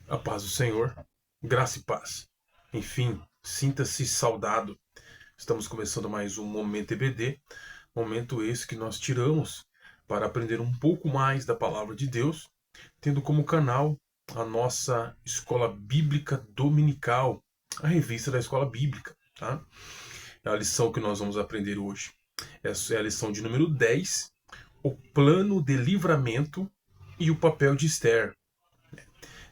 A paz do Senhor, graça e paz. Enfim, sinta-se saudado. Estamos começando mais um Momento EBD, momento esse que nós tiramos para aprender um pouco mais da Palavra de Deus, tendo como canal a nossa Escola Bíblica Dominical, a revista da Escola Bíblica. Tá? É a lição que nós vamos aprender hoje. Essa é a lição de número 10, o plano de livramento e o papel de Esther.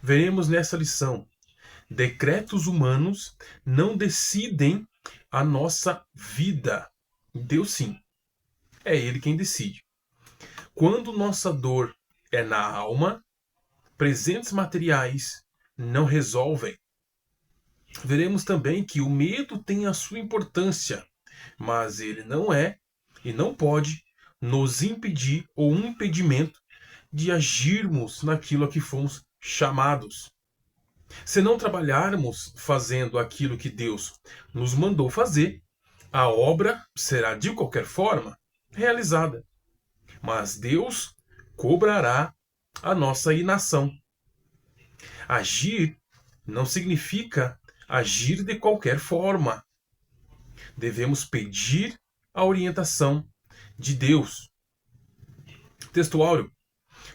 Veremos nessa lição: decretos humanos não decidem a nossa vida. Deus sim, é Ele quem decide. Quando nossa dor é na alma, presentes materiais não resolvem. Veremos também que o medo tem a sua importância, mas ele não é e não pode nos impedir ou um impedimento de agirmos naquilo a que fomos chamados. Se não trabalharmos fazendo aquilo que Deus nos mandou fazer, a obra será de qualquer forma realizada. Mas Deus cobrará a nossa inação. Agir não significa agir de qualquer forma. Devemos pedir a orientação de Deus. Texto áureo.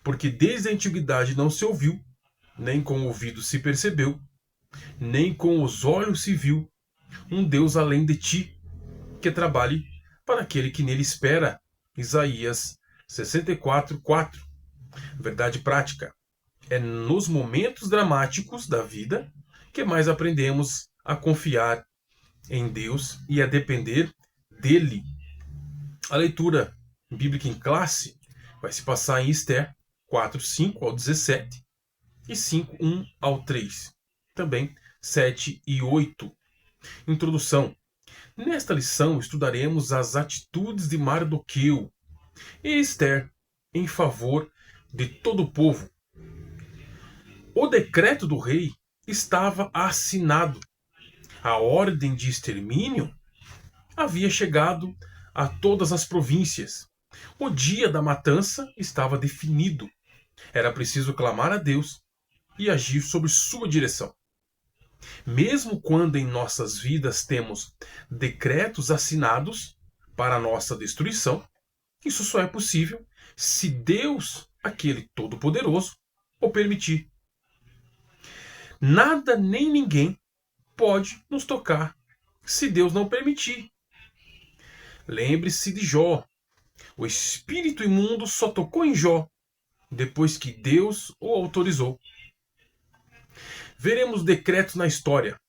Porque desde a antiguidade não se ouviu, nem com o ouvido se percebeu, nem com os olhos se viu um Deus além de ti, que trabalhe para aquele que nele espera. Isaías 64:4. Verdade prática. É nos momentos dramáticos da vida que mais aprendemos a confiar em Deus e a depender dele. A leitura bíblica em classe vai se passar em Esther 4:5 ao 17 e 5:1 ao 3. Também 7 e 8. Introdução. Nesta lição estudaremos as atitudes de Mardoqueu e Esther em favor de todo o povo. O decreto do rei estava assinado. A ordem de extermínio havia chegado a todas as províncias. O dia da matança estava definido. Era preciso clamar a Deus e agir sob sua direção. Mesmo quando em nossas vidas temos decretos assinados para a nossa destruição, isso só é possível se Deus, aquele Todo-Poderoso, o permitir. Nada nem ninguém pode nos tocar se Deus não permitir. Lembre-se de Jó. O espírito imundo só tocou em Jó depois que Deus o autorizou. Veremos decretos na história.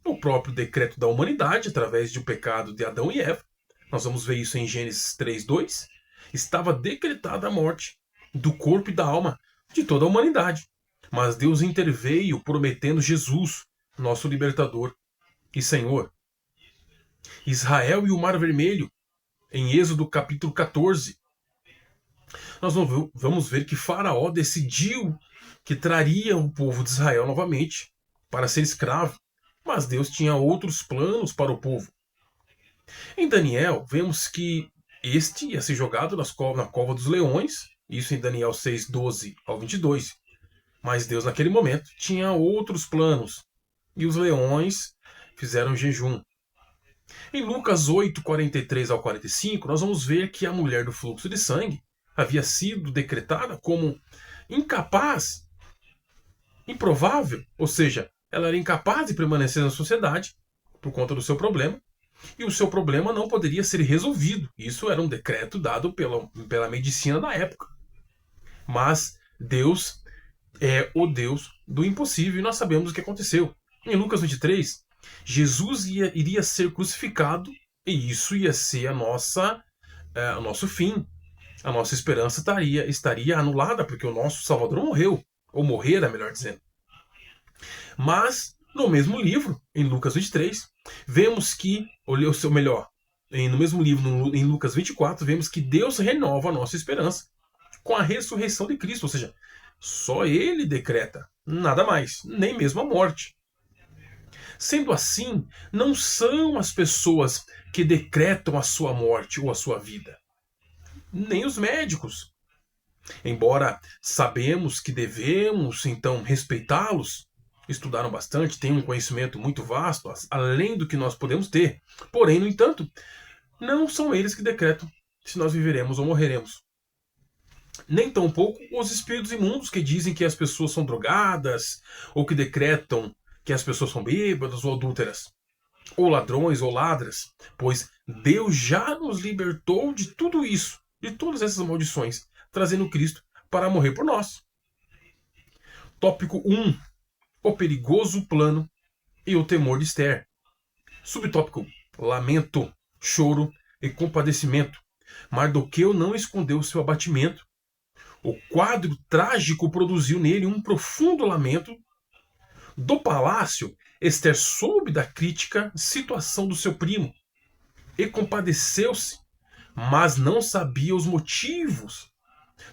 O próprio decreto da humanidade, através do pecado de Adão e Eva. Nós vamos ver isso em Gênesis 3:2. Estava decretada a morte do corpo e da alma de toda a humanidade. Mas Deus interveio prometendo Jesus, nosso libertador e Senhor. Israel e o Mar Vermelho, em Êxodo capítulo 14. Nós vamos ver que Faraó decidiu que traria o povo de Israel novamente para ser escravo, mas Deus tinha outros planos para o povo. Em Daniel, vemos que este ia ser jogado na cova dos leões, isso em Daniel 6:12 ao 22. Mas Deus, naquele momento, tinha outros planos, e os leões fizeram jejum. Em Lucas 8:43 ao 45, nós vamos ver que a mulher do fluxo de sangue havia sido decretada como incapaz, improvável, ou seja, ela era incapaz de permanecer na sociedade por conta do seu problema, e o seu problema não poderia ser resolvido. Isso era um decreto dado pela medicina da época. Mas Deus é o Deus do impossível, e nós sabemos o que aconteceu. Em Lucas 23, Jesus iria ser crucificado, e isso ia ser o nosso fim. A nossa esperança estaria anulada, porque o nosso Salvador morreu, ou morrera, melhor dizendo. Mas, no mesmo livro, em Lucas 23, vemos que, no mesmo livro, em Lucas 24, vemos que Deus renova a nossa esperança com a ressurreição de Cristo, ou seja, só Ele decreta, nada mais, nem mesmo a morte. Sendo assim, não são as pessoas que decretam a sua morte ou a sua vida, nem os médicos. Embora sabemos que devemos, então, respeitá-los, estudaram bastante, têm um conhecimento muito vasto, além do que nós podemos ter. Porém, no entanto, não são eles que decretam se nós viveremos ou morreremos. Nem tampouco os espíritos imundos que dizem que as pessoas são drogadas, ou que decretam que as pessoas são bêbadas ou adúlteras, ou ladrões ou ladras, pois Deus já nos libertou de tudo isso, de todas essas maldições, trazendo Cristo para morrer por nós. Tópico 1. O perigoso plano e o temor de Esther. Subtópico: lamento, choro e compadecimento. Mardoqueu não escondeu seu abatimento. O quadro trágico produziu nele um profundo lamento. Do palácio, Esther soube da crítica situação do seu primo e compadeceu-se, mas não sabia os motivos.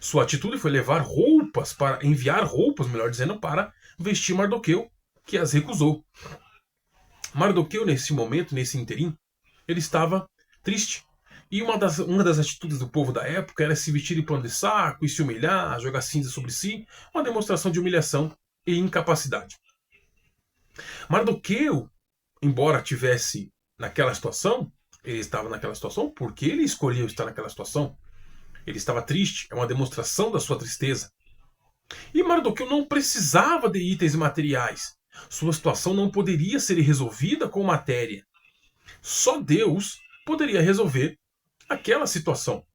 Sua atitude foi enviar roupas, melhor dizendo, para vestir Mardoqueu, que as recusou. Mardoqueu, nesse momento, nesse interim, ele estava triste. E uma das atitudes do povo da época era se vestir de pano de saco e se humilhar, jogar cinza sobre si, uma demonstração de humilhação e incapacidade. Mardoqueu, embora tivesse naquela situação, ele estava naquela situação porque ele escolheu estar naquela situação. Ele estava triste, é uma demonstração da sua tristeza. E Mardoqueu não precisava de itens materiais. Sua situação não poderia ser resolvida com matéria. Só Deus poderia resolver aquela situação.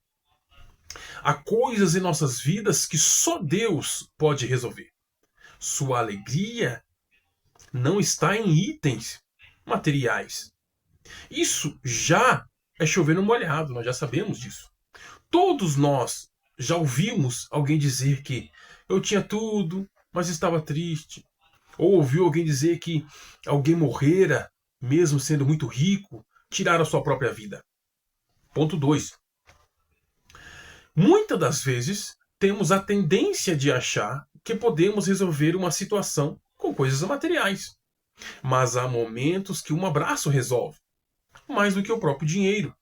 Há coisas em nossas vidas que só Deus pode resolver. Sua alegria não está em itens materiais. Isso já é chover no molhado, nós já sabemos disso. Todos nós já ouvimos alguém dizer que eu tinha tudo, mas estava triste. Ou ouviu alguém dizer que alguém morrera, mesmo sendo muito rico, tiraram a sua própria vida. Ponto 2. Muitas das vezes temos a tendência de achar que podemos resolver uma situação com coisas materiais. Mas há momentos que um abraço resolve, mais do que o próprio dinheiro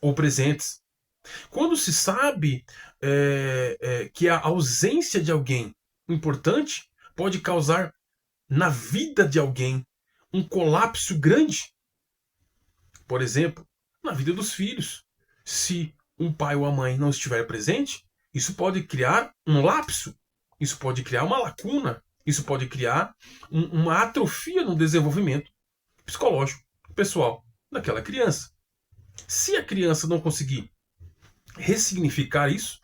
ou presentes. Quando se sabe que a ausência de alguém importante pode causar na vida de alguém um colapso grande. Por exemplo, na vida dos filhos. Se um pai ou a mãe não estiver presente, isso pode criar um lapso, isso pode criar uma lacuna, isso pode criar uma atrofia no desenvolvimento psicológico, pessoal daquela criança. Se a criança não conseguir ressignificar isso,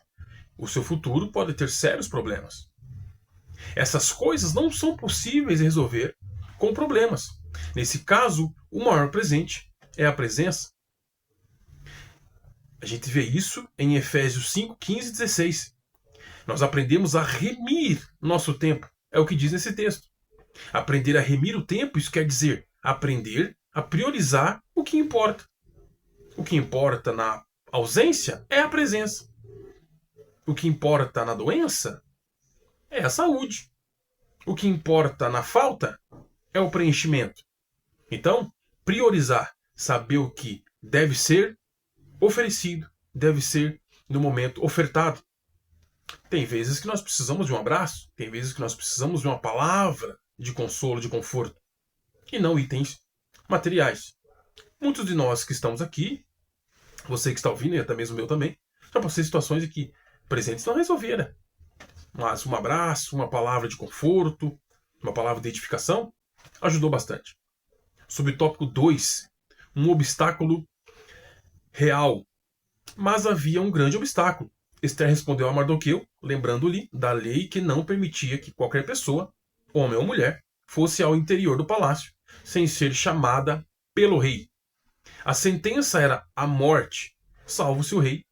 o seu futuro pode ter sérios problemas. Essas coisas não são possíveis de resolver com problemas. Nesse caso, o maior presente é a presença. A gente vê isso em Efésios 5, 15 e 16. Nós aprendemos a remir nosso tempo. É o que diz nesse texto. Aprender a remir o tempo, isso quer dizer aprender a priorizar o que importa. O que importa na ausência é a presença. O que importa na doença é a saúde. O que importa na falta é o preenchimento. Então, priorizar, saber o que deve ser oferecido, deve ser no momento ofertado. Tem vezes que nós precisamos de um abraço, tem vezes que nós precisamos de uma palavra de consolo, de conforto, e não itens materiais. Muitos de nós que estamos aqui, você que está ouvindo, e até mesmo eu também, já passei situações em que presentes não resolveram. Mas um abraço, uma palavra de conforto, uma palavra de edificação, ajudou bastante. Subtópico 2. Um obstáculo real. Mas havia um grande obstáculo. Esther respondeu a Mardoqueu, lembrando-lhe da lei que não permitia que qualquer pessoa, homem ou mulher, fosse ao interior do palácio, sem ser chamada pelo rei. A sentença era a morte, salvo se o rei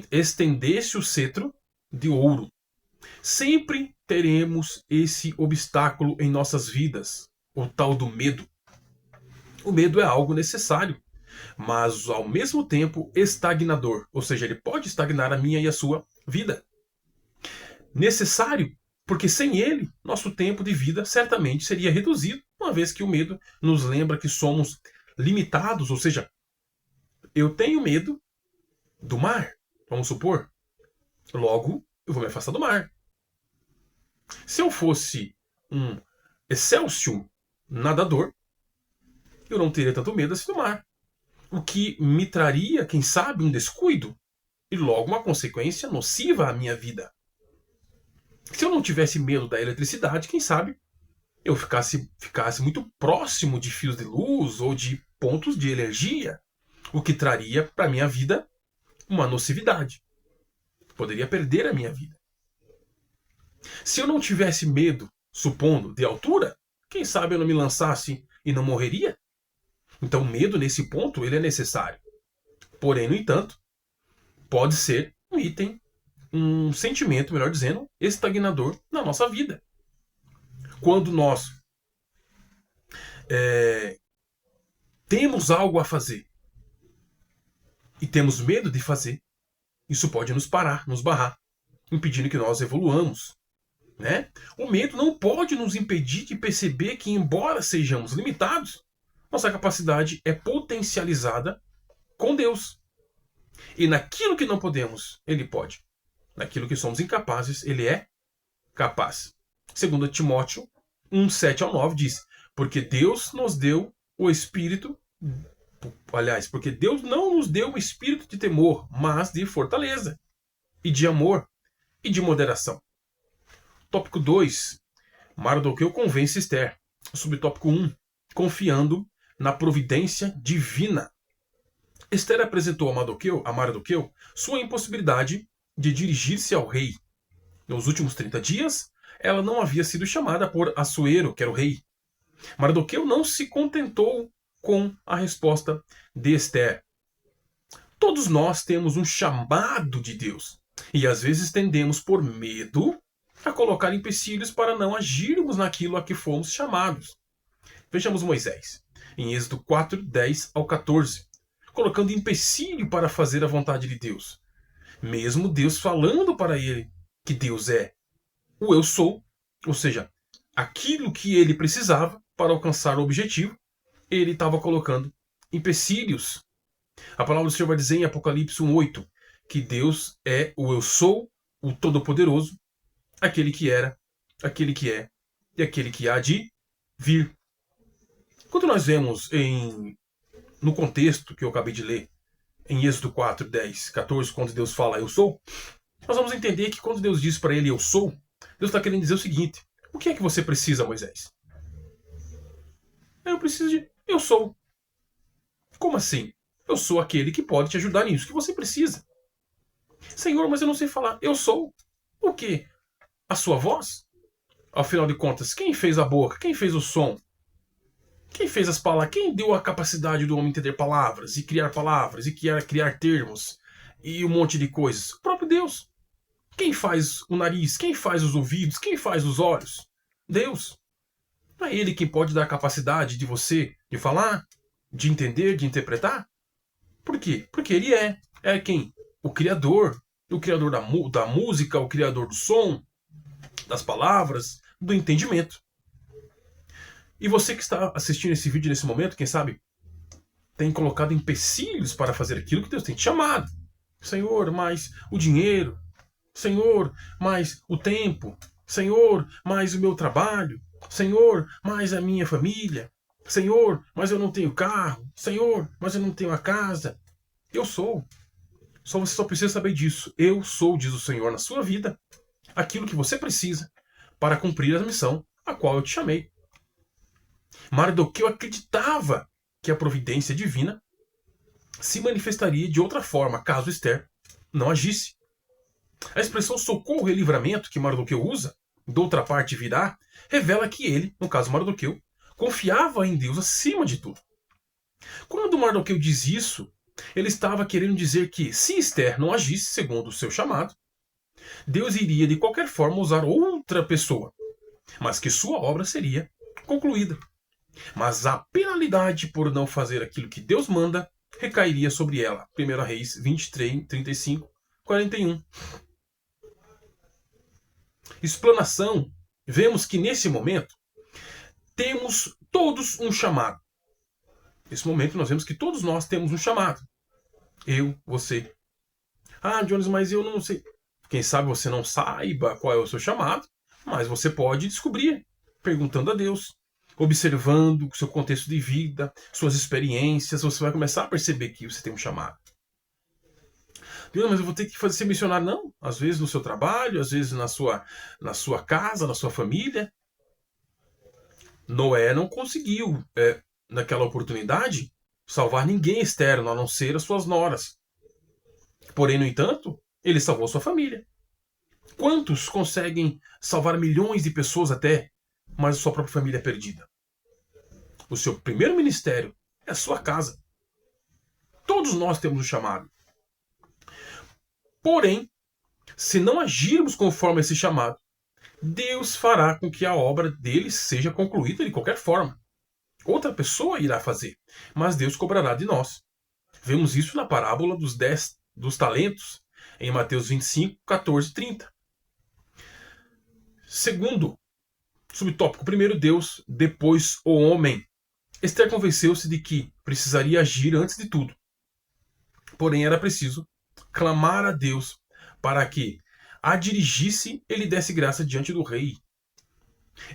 estendesse o cetro de ouro. Sempre teremos esse obstáculo em nossas vidas, o tal do medo. O medo é algo necessário, mas ao mesmo tempo estagnador, ou seja, ele pode estagnar a minha e a sua vida. Necessário, porque sem ele, nosso tempo de vida certamente seria reduzido, uma vez que o medo nos lembra que somos limitados, ou seja, eu tenho medo do mar, vamos supor, logo eu vou me afastar do mar. Se eu fosse um excelsior nadador, eu não teria tanto medo assim do mar. O que me traria, quem sabe, um descuido e logo uma consequência nociva à minha vida. Se eu não tivesse medo da eletricidade, quem sabe eu ficasse muito próximo de fios de luz ou de pontos de energia, o que traria para a minha vida uma nocividade. Poderia perder a minha vida. Se eu não tivesse medo, supondo, de altura, quem sabe eu não me lançasse e não morreria? Então o medo nesse ponto ele é necessário. Porém, no entanto, pode ser um item, um sentimento, melhor dizendo, estagnador na nossa vida. Quando nós temos algo a fazer e temos medo de fazer, isso pode nos parar, nos barrar, impedindo que nós evoluamos. Né? O medo não pode nos impedir de perceber que, embora sejamos limitados, nossa capacidade é potencializada com Deus. E naquilo que não podemos, Ele pode. Naquilo que somos incapazes, Ele é capaz. Segundo Timóteo 1, 7 ao 9 diz: porque Deus nos deu o espírito, porque Deus não nos deu o espírito de temor, mas de fortaleza, e de amor, e de moderação. Tópico 2. Mardoqueu convence Esther. Subtópico 1. Confiando na providência divina. Esther apresentou a Mardoqueu sua impossibilidade de dirigir-se ao rei. Nos últimos 30 dias, ela não havia sido chamada por Assuero, que era o rei. Mardoqueu não se contentou com a resposta de Esther. Todos nós temos um chamado de Deus. E às vezes tendemos, por medo, a colocar empecilhos para não agirmos naquilo a que fomos chamados. Vejamos Moisés, em Êxodo 4, 10 ao 14, colocando empecilho para fazer a vontade de Deus. Mesmo Deus falando para ele que Deus é o eu sou, ou seja, aquilo que ele precisava para alcançar o objetivo, ele estava colocando empecilhos. A palavra do Senhor vai dizer em Apocalipse 1:8 que Deus é o eu sou, o Todo-Poderoso, aquele que era, aquele que é e aquele que há de vir. Quando nós vemos no contexto que eu acabei de ler, em Êxodo 4, 10, 14, quando Deus fala eu sou, nós vamos entender que quando Deus diz para ele eu sou, Deus está querendo dizer o seguinte: o que é que você precisa, Moisés? Eu preciso de eu sou. Como assim? Eu sou aquele que pode te ajudar nisso que você precisa. Senhor, mas eu não sei falar. Eu sou. O quê? A sua voz? Afinal de contas, quem fez a boca? Quem fez o som? Quem fez as palavras? Quem deu a capacidade do homem entender palavras e criar termos e um monte de coisas? O próprio Deus. Quem faz o nariz? Quem faz os ouvidos? Quem faz os olhos? Deus. Não é Ele quem pode dar a capacidade de você de falar, de entender, de interpretar? Por quê? Porque Ele é. É quem? O Criador da música, o Criador do som, das palavras, do entendimento. E você que está assistindo esse vídeo nesse momento, quem sabe, tem colocado empecilhos para fazer aquilo que Deus tem te chamado. Senhor, mais o dinheiro. Senhor, mais o tempo. Senhor, mais o meu trabalho. Senhor, mais a minha família. Senhor, mas eu não tenho carro. Senhor, mas eu não tenho a casa. Eu sou. Você só precisa saber disso. Eu sou, diz o Senhor, na sua vida, aquilo que você precisa para cumprir a missão a qual eu te chamei. Mardoqueu acreditava que a providência divina se manifestaria de outra forma caso Esther não agisse. A expressão socorro e livramento que Mardoqueu usa, de outra parte virá, revela que ele, no caso Mardoqueu, confiava em Deus acima de tudo. Quando Mardoqueu diz isso, ele estava querendo dizer que, se Esther não agisse segundo o seu chamado, Deus iria de qualquer forma usar outra pessoa, mas que sua obra seria concluída. Mas a penalidade por não fazer aquilo que Deus manda recairia sobre ela. 1 Reis 23, 35, 41. Explanação. Vemos que nesse momento temos todos um chamado. Nesse momento nós vemos que todos nós temos um chamado. Eu, você. Ah, Jones, mas eu não sei. Quem sabe você não saiba qual é o seu chamado, mas você pode descobrir. perguntando a Deus, observando o seu contexto de vida, suas experiências, você vai começar a perceber que você tem um chamado. Deus, mas eu vou ter que ser missionário? Não. Às vezes no seu trabalho, às vezes na sua casa, na sua família. Noé não conseguiu, naquela oportunidade, salvar ninguém externo, a não ser as suas noras. Porém, no entanto, ele salvou sua família. Quantos conseguem salvar milhões de pessoas até, mas a sua própria família é perdida? O seu primeiro ministério é a sua casa. Todos nós temos um chamado. Porém, se não agirmos conforme esse chamado, Deus fará com que a obra dele seja concluída de qualquer forma. Outra pessoa irá fazer, mas Deus cobrará de nós. Vemos isso na parábola dos talentos, em Mateus 25, 14 e 30. Segundo subtópico, primeiro Deus, depois o homem. Esther convenceu-se de que precisaria agir antes de tudo. Porém, era preciso clamar a Deus para que a dirigisse e lhe desse graça diante do rei.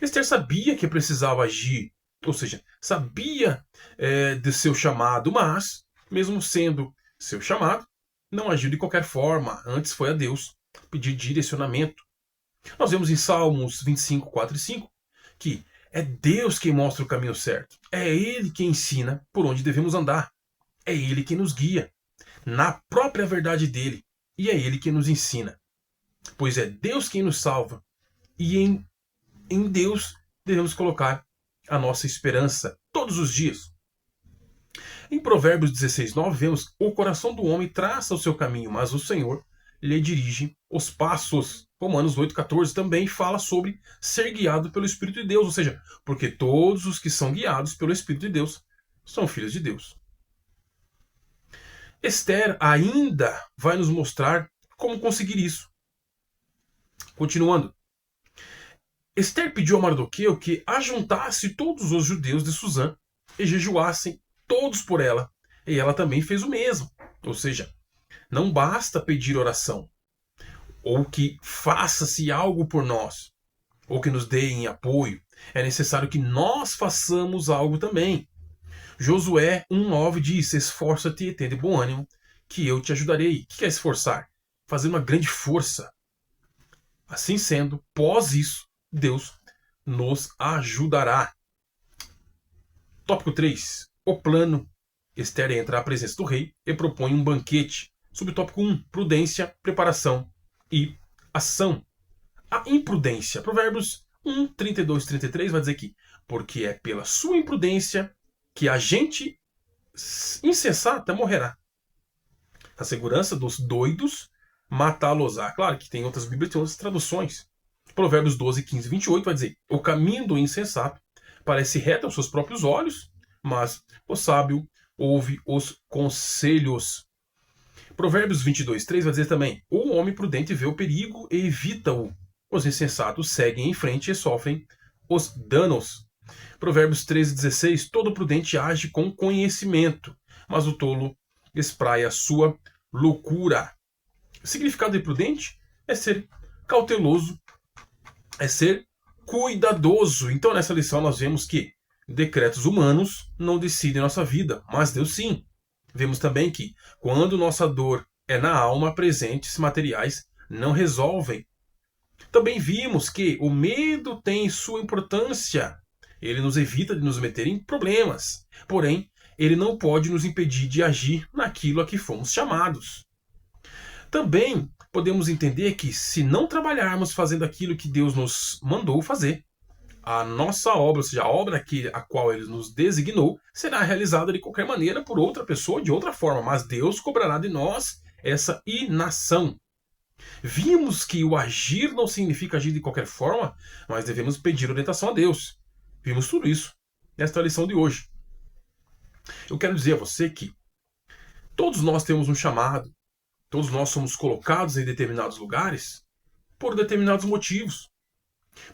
Esther sabia que precisava agir, ou seja, sabia de seu chamado, mas, mesmo sendo seu chamado, não agiu de qualquer forma. Antes foi a Deus pedir direcionamento. Nós vemos em Salmos 25, 4 e 5 que é Deus quem mostra o caminho certo. É Ele quem ensina por onde devemos andar. É Ele quem nos guia na própria verdade dele. E é Ele quem nos ensina. Pois é Deus quem nos salva. E em Deus devemos colocar a nossa esperança todos os dias. Em Provérbios 16, 9, vemos: o coração do homem traça o seu caminho, mas o Senhor lhe dirige os passos. Romanos 8,14 também fala sobre ser guiado pelo Espírito de Deus, ou seja, porque todos os que são guiados pelo Espírito de Deus são filhos de Deus. Esther ainda vai nos mostrar como conseguir isso. Continuando. Esther pediu a Mardoqueu que ajuntasse todos os judeus de Susã e jejuassem todos por ela, e ela também fez o mesmo. Ou seja, não basta pedir oração, ou que faça-se algo por nós, ou que nos deem apoio. É necessário que nós façamos algo também. Josué 1,9 diz: esforça-te e tende bom ânimo, que eu te ajudarei. O que é esforçar? Fazer uma grande força. Assim sendo, pós isso, Deus nos ajudará. Tópico 3. O plano. Esther entra à presença do rei e propõe um banquete. Subtópico 1. Prudência, preparação e ação. A imprudência. Provérbios 1, 32 e 33 vai dizer que porque é pela sua imprudência que a gente insensata morrerá. A segurança dos doidos matá-los-á. Claro que tem outras bíblias, tem outras traduções. Provérbios 12, 15 e 28 vai dizer: o caminho do insensato parece reto aos seus próprios olhos, mas o sábio ouve os conselhos. Provérbios 22, 3 vai dizer também: o homem prudente vê o perigo e evita-o. Os insensatos seguem em frente e sofrem os danos. Provérbios 13, 16: todo prudente age com conhecimento, mas o tolo espraia a sua loucura. O significado de prudente é ser cauteloso, é ser cuidadoso. Então, nessa lição, nós vemos que decretos humanos não decidem nossa vida, mas Deus sim. Vemos também que, quando nossa dor é na alma, presentes materiais não resolvem. Também vimos que o medo tem sua importância. Ele nos evita de nos meter em problemas. Porém, ele não pode nos impedir de agir naquilo a que fomos chamados. Também podemos entender que, se não trabalharmos fazendo aquilo que Deus nos mandou fazer, a nossa obra, ou seja, a obra a qual Ele nos designou, será realizada de qualquer maneira por outra pessoa, de outra forma, mas Deus cobrará de nós essa inação. Vimos que o agir não significa agir de qualquer forma, mas devemos pedir orientação a Deus. Vimos tudo isso nesta lição de hoje. Eu quero dizer a você que todos nós temos um chamado, todos nós somos colocados em determinados lugares por determinados motivos.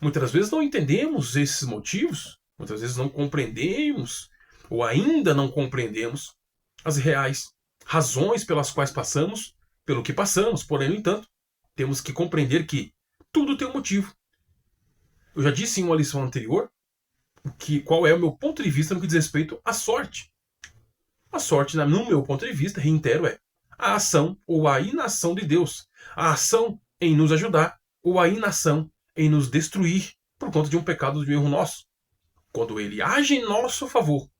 Muitas vezes não entendemos esses motivos, muitas vezes não compreendemos, ou ainda não compreendemos, as reais razões pelas quais passamos pelo que passamos. Porém, no entanto, temos que compreender que tudo tem um motivo. Eu já disse em uma lição anterior qual é o meu ponto de vista no que diz respeito à sorte. A sorte, no meu ponto de vista, reitero, é a ação ou a inação de Deus. A ação em nos ajudar ou a inação em nos destruir por conta de um pecado, de um erro nosso. Quando ele age em nosso favor,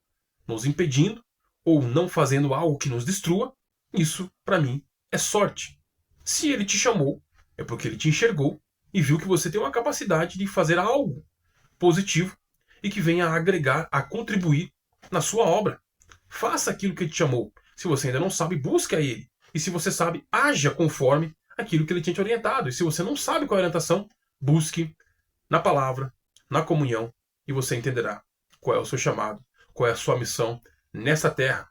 nos impedindo ou não fazendo algo que nos destrua, isso, para mim, é sorte. Se ele te chamou, é porque ele te enxergou e viu que você tem uma capacidade de fazer algo positivo e que venha a agregar, a contribuir na sua obra. Faça aquilo que ele te chamou. Se você ainda não sabe, busque a ele. E se você sabe, haja conforme aquilo que ele tinha te orientado. E se você não sabe qual é a orientação, busque na palavra, na comunhão, e você entenderá qual é o seu chamado, qual é a sua missão nessa terra.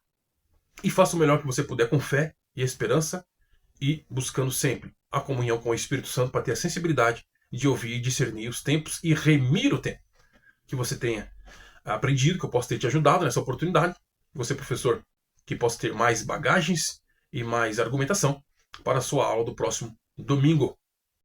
E faça o melhor que você puder com fé e esperança e buscando sempre a comunhão com o Espírito Santo para ter a sensibilidade de ouvir e discernir os tempos e remir o tempo. Que você tenha aprendido, que eu possa ter te ajudado nessa oportunidade. Você, professor, que possa ter mais bagagens e mais argumentação para a sua aula do próximo domingo.